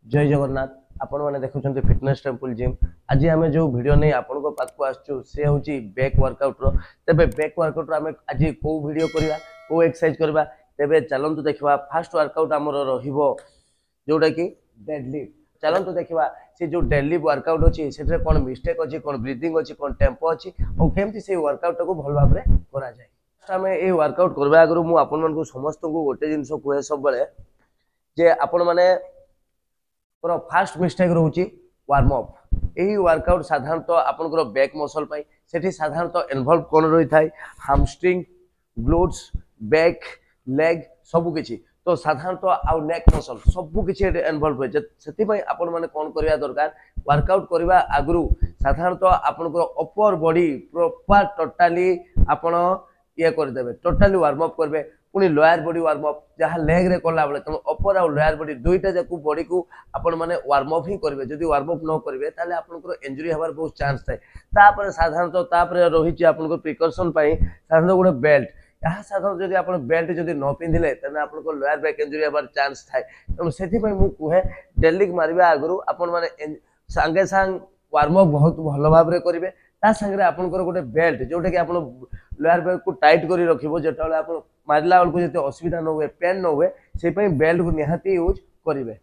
जय जगन्नाथ आपण मैंने देखुं फिटनेस टेम्पल जिम। आज आम जो वीडियो नहीं आपण पाक आसचु से हूँ बैक वर्कआउट तेरे बैक वर्कआउट आम आज कौ वीडियो करवा कौ एक्सरसाइज करवा तेरे चलतु देखा फास्ट वर्कआउट आमर रोटा कि डेडलिफ्ट। चलतु देखा से जो डेडलिफ्ट वर्कआउट अच्छी से कौन मिस्टेक अच्छी कौन ब्रीदिंग अच्छी कौन टेम्पो अच्छी और केमती से वर्कआउट को भल भाव में करा जाए। आम ये वर्कआउट करवा आगु मुझे समस्त को गोटे जिन कहे सब जे आपण मैंने फास्ट मिस्टेक रोचे वार्म अप। यही वर्कआउट साधारणतः आपनकर बैक मसल पाई सेठी साधारणतः इन्वॉल्व कौन रही था हामस्ट्रिंग ग्लूट्स बैक लेग सबू किछि तो साधारणतः आउ नेक मसल सबू किछि इन्वॉल्व होय से आपण माने कौन करबा दरकार वर्कआउट करबा आगु साधारणतः आपनकर अपर बॉडी प्रॉपर टोटाली आपण ये कर देबे टोटाली वार्म अप करबे पुणी लोअर बॉडी वार्म अप जहाँ लेग रे कला बेले तुम अपर आ लोअर बॉडी दुईटा जाक बॉडी को आपण माने वार्म अप ही करेंगे। जदि वार्म अप न करेंगे ताले आपनकर इंजुरी हबार बहुत चांस थाए। तापर साधारणतः तापर रही आपनकर प्रिकॉशन पाई साधारणतः गोटे बेल्ट यहाँ साधारण जदि आप बेल्ट जदि न पिंधिले ताले आपनकर लोअर बैक इंजुरी हबार चांस थाए। तेणु सेथि पई मु कहे डेली मारिबा आगु आपण माने संगे संग वार्म अप बहुत भल भाव में करेंगे। ता संगे आपनकर गोटे बेल्ट जोटा कि आप लोअर बैक को टाइट करी रखिबो जेटा आप मारला बेलू जो असुविधा न हुए पेन न हुए से बेल्ट को निहाती यूज करेंगे।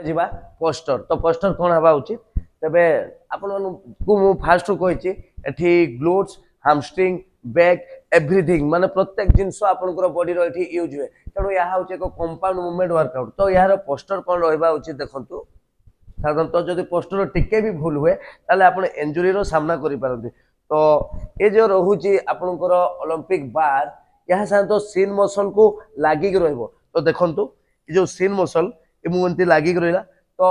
जीवा पोस्टर तो पोस्टर कौन हवा उचित तेबे आपण को फास्ट कही ग्लूट्स हामस्ट्रिंग बैक एवरीथिंग माने प्रत्येक जिनस आपनकर बॉडी रो एठी यूज हुए। तेणु यह हूँ एक कंपाउंड मूवमेंट वर्कआउट तो यार पोस्टर कौन रहा उचित देखंतु। साधारणतः जब पोस्टर टिके भी भूल हुए ताले आपण इंजुरी रो सामना करि पारंती। तो ये जो रोहुची आपनकर ओलंपिक बार यह साधारणतः सीन मसल को लागिक रहिबो। तो देखंतु ये जो सीन मसल ये मुंती लागिक रहिला तो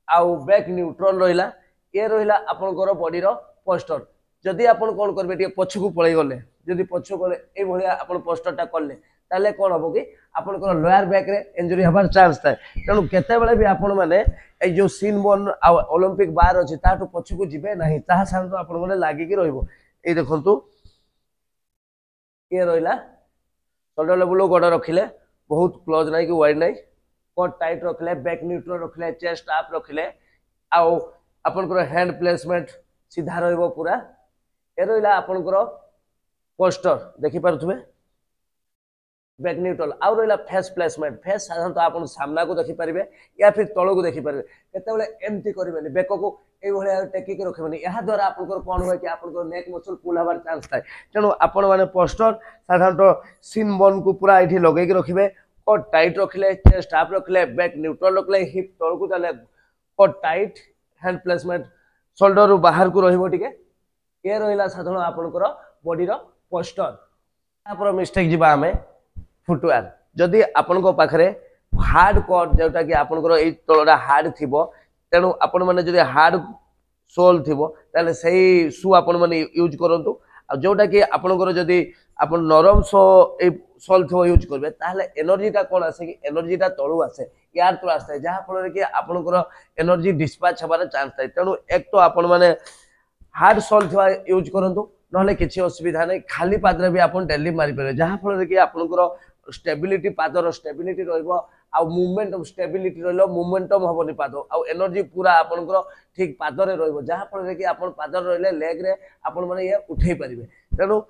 आउ बैक न्यूट्रल रहिला ये रहिला आपनकर बॉडी रो पोस्टर। जदि आपण कोन करबे टिके पछकु पळै गले जदि पछकु गले ए भलिया आपण पोस्टरटा करले ताले कोन हबो कि आपनकर लोअर बैक रे इंजुरी हबार चांस थाए। तेणु केते बेले भी आपण माने ए जो सीन बन ओलंपिक बार अछि ताटु पछकु जिबे नाही ताहा साधारणतः आपण गले लागिक रहिबो। ए देखंतु ये रहा शोल्डर लेवल गोड़ रखिले बहुत क्लोज ना कि वाइड ना कट टाइट रखिले बैक न्यूट्रल रखिले चेस्ट अप रखिले आउ आपनकर हैंड प्लेसमेंट सीधा रहिबो पूरा। ए रहिला आपनकर पोस्टर देखि पारुथबे बैक न्यूट्रल आउ रहिला फेस प्लेसमेंट फेस साधारणतः आपण सामना को देखि पारिबे या फिर तळ को देखि पारिबे केते बेले एम्ति करिबेनी बेक को ए भलिया टेकी के रखिबेनी या द्वारा आपनकर कोन होय कि आपनकर नेक मसल पुल हबार चांस थाए। तेणु आपण माने पोस्टर साधारणतः सीन बन को पूरा एठी लगै के रखिबे कट टाइट रखिले चेस्ट अप रखिले बैक न्यूट्रल रखिले हिप तळ को ताले core tight hand placement shoulder बाहर को रहिबो टिके ए रहिला साधारण आपनकर बॉडी रो पोस्टर। तापर मिस्टेक जिबा हमें फुटवेयर जदि आपण पाखे हार्ड कट जोटा कि आपनकर ए तलटा हार्ड थिबो तेणु आपण माने जदि हार्ड सोल थिबो ताले सही शू आपण माने यूज करंतु। आ जोटा कि आपनकर जदि आपण नरम सोल थिबो यूज करबे ताले एनर्जीटा कोन आसे कि एनर्जीटा तळु आसे यार तळ आसे जहा फल कि आपनकर एनर्जी डिस्पैच हबार चांस थाए। तेणु एक तो आपण माने हार्ड सोल थिबा यूज करंतु नहले किछि असुविधा नै खाली पादरे भी आपण डेली मारि पारे जहा फल कि आपनकर स्टेबिलिटी पादर स्टेबिलिटी रहिबो आ मूवमेंट स्टेबिलिटी रहिलो मोमेंटम हबनी पाद आ एनर्जी पूरा आपनकर ठीक पादरे रहिबो जहा फल कि आपण पादर रहिले लेग रे आपण माने ये उठै परिबे। तेणु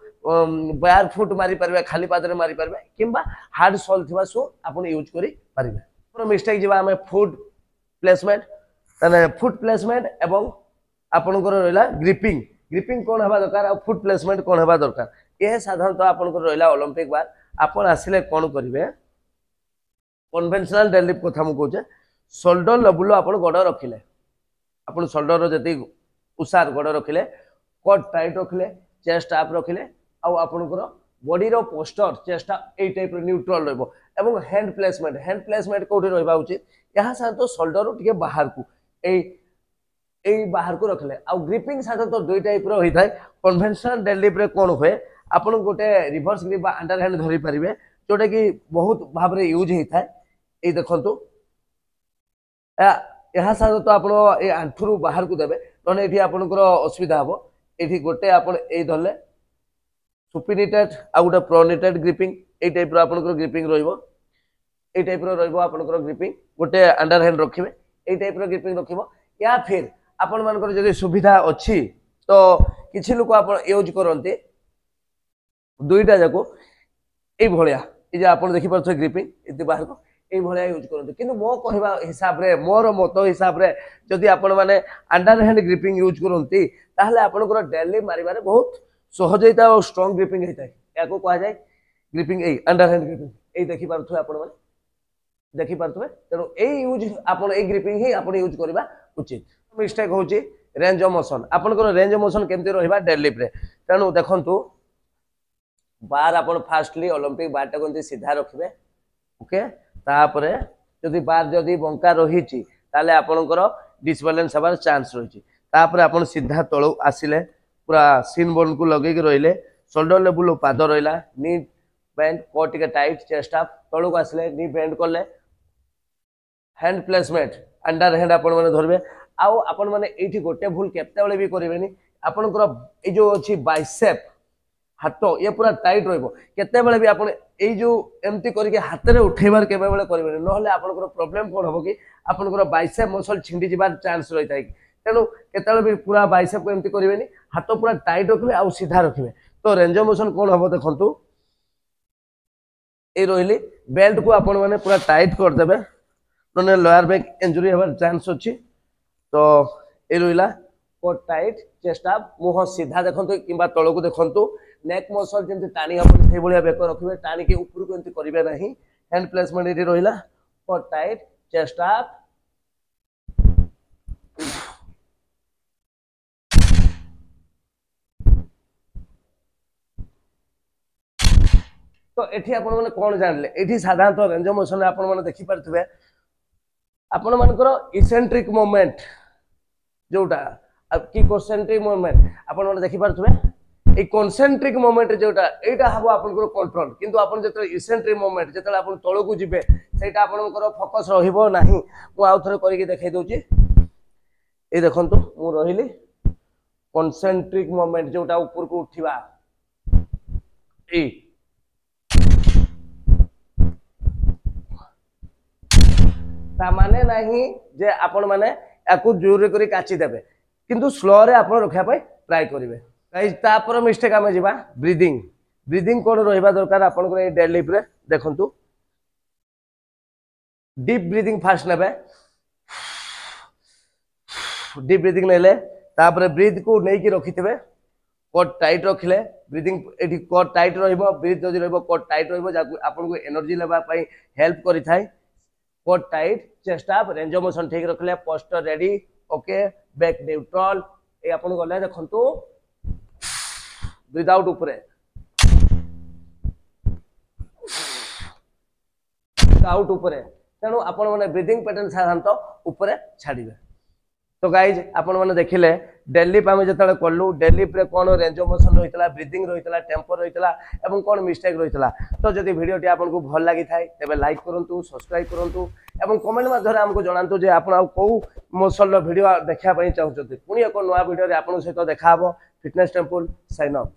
बार फुट मारि परिबे खाली पादरे मारि परिबे किंबा हार्ड सोल थिबा शू आपण यूज करि परिबे। पर मिस्टेक जिबा हमें फुट प्लेसमेंट तने फुट प्लेसमेंट एवं आपनकर रहिला ग्रिपिंग ग्रिपिंग कोन हबा दरकार आ फुट प्लेसमेंट कोन हबा दरकार ये साधारणतः आपनकर रहिला ओलंपिक बार आपण आसिले कोन करिवे कन्वेंशनल डेडलिफ्ट कथा मु कहूचे शोल्डर लेवल आपण गोड़ रखिले आपण शोल्डर रो जति उसार गोड़ रखिले कट टाइट रखिले चेस्ट अप रखिले आ आपनकर बॉडी रो पोस्टर चेस्ट ए टाइप रो न्यूट्रल रहबो एवं हैंड प्लेसमेंट कोठी रहबा उचित यहा साथ तो शोल्डर रो टिके बाहर को ए बाहर को रखले आ ग्रिपिंग साथ तो दुई टाइप रो होई थाए। कन्वेंशनल डेडलिफ्ट रे कोन होय आपण गोटे रिवर्स ग्रिप बा अंडर हैंड धरि परिबे जोटा कि बहुत भाव रे यूज होई थाए। ए देखंतु यहा साथ तो आपण ए आंठुरु बाहर को देबे नने एठी आपनकर असुविधा हबो एठी गोटे आपण ए धरले सुपिनिटेड आ गोटे प्रोनिटेड ग्रिपिंग ए टाइप रो आपनकर ग्रिपिंग रहिबो ए टाइप रो रहिबो आपनकर ग्रिपिंग गोटे अंडर हैंड रखिबे এই টাইप ग्रिपिंग रखिबो या फिर आपण मानकर जदि सुविधा अछि तो किछि लोक आपण यूज करंती दुईटा जाको ए भलिया ए जे आपण देखि परथो ग्रिपिंग इति बाहर को ए भलिया यूज करंती किंतु मो कहबा हिसाब रे मोर मत हिसाब रे जदि आपण माने अंडर हैंड ग्रिपिंग यूज करंती ताहले आपण को डेली मारिबारे बहुत सहज होता और स्ट्रांग ग्रिपिंग होता है याको कहा जाए gripping A under hand gripping ए देखि परथो आपण माने देखि परथो तेनो ए यूज आपण ए ग्रिपिंग ही आपण यूज करबा उचित मिस्टेक होची रेंज ऑफ मोशन आपण को रेंज ऑफ मोशन केमती रहिबा डेड लिफ्ट रे तेनु देखंतु बार आपण फास्टली ओलंपिक बार टा कोनती सीधा रखिबे ओके तापरे जदि बार जदि बंका रहिची ताले आपनकर डिसबैलेंस हबार चांस रहिची तापरे आपण सीधा तळो आसिले पूरा सिन बोन को लगे के रहिले शोल्डर लेवल पाद रहिला नी बेंड कोट के टाइट चेस्ट अप तळो को आसिले नी बेंड करले हैंड प्लेसमेंट अंडर हैंड आपण माने धरबे आउ आपण माने एठी गोटे भूल केते बेले भी करिवेनी आपनकर ए जो अछि बाइसेप हाथ ये पूरा टाइट रहबो केते बेले भी आपण ए जो एमती करके हाथ रे उठेबार केबे बेले करिवेनी नहले आपनकर प्रॉब्लम कोन होबो कि आपनकर बाइसेप मसल छिंडी जिबार चांस रहि थाय तेनु केते बेले भी पूरा बाइसेप को एमती करिवेनी हाथ पूरा टाइट रखिबे आउ सीधा रखिबे तो रेंज ऑफ मोशन कोन होबो देखंतु ए रोहिली बेल्ट को आपण माने पूरा टाइट कर देबे नने लोअर बैक इंजरी हबार चांस अछि तो ए रोइला कोट टाइट चेस्ट अप मुह सीधा देखंतु किबा तळ को देखंतु नेक मसल जेंति टानी अपन से बलिया बेक रखिबे टानी के ऊपर को एंति करिवे नाही हैंड प्लेसमेंट एठी रोइला कोट टाइट चेस्ट अप तो एठी आपण माने कोन जानले एठी साधारणतः रेंज ऑफ मोशन आपण माने देखि परथबे आपण मानकर इसेंट्रिक मूवमेंट जोटा कि कॉन्सेंट्रिक मूवमेंट आपण माने देखि परथबे ए कॉन्सेंट्रिक मूवमेंट जोटा एटा हबो आपनकर कंट्रोल किंतु आपण जते इसेंट्रिक मूवमेंट जते आपण तळ को जिबे सेटा आपनकर फोकस रहिबो नाही मु आउ थरे करिके देखाइ दोची ए देखंतु मु रहिली कॉन्सेंट्रिक मूवमेंट जोटा ऊपर को उठिबा ए ता माने नाही जे आपण माने याकू जोर करी काची देबे किंतु स्लो रे आपण रखिया पय ट्राई करिवे गाइस तापर मिस्टेक आमे जिबा ब्रीदिंग ब्रीदिंग कोन रहिबा दरकार आपण को ए डेड लिफ्ट रे देखंतु डीप ब्रीदिंग फास्ट नेबे डीप ब्रीदिंग नेले तापर ब्रीथ को नै की रखितबे कोट टाइट रखिले ब्रीदिंग एठी कोट टाइट रहिबो ब्रीथ जदि रहिबो कोट टाइट रहिबो जाकू आपण को एनर्जी लेबा पय हेल्प करि थाय core tight chest up range of motion ठीक रखले posture ready okay back neutral ए आपण गले देखंतु ब्रीथ आउट ऊपर आउट ऊपर तेणु आपण माने ब्रीदिंग पैटर्न साधारणतः ऊपर छाड़िबे तो गाइज आपण माने देखिले डेडलिफ्ट आमे जतले करलु डेडलिफ्ट रे कोन रेंज ऑफ मोशन रहितला ब्रीदिंग रहितला टेम्पो रहितला एवं कोन मिस्टेक रहितला तो जदि वीडियोटी आपन को भल लागि थाय तबे लाइक करंतु सब्सक्राइब करंतु एवं कमेंट माध्यम हमको जणांतु जे आपण को मोशन रो वीडियो देखा पई चाहउछथि पुनी एको नवा वीडियो रे आपन सहित देखा हबो फिटनेस टेम्पल साइन अप।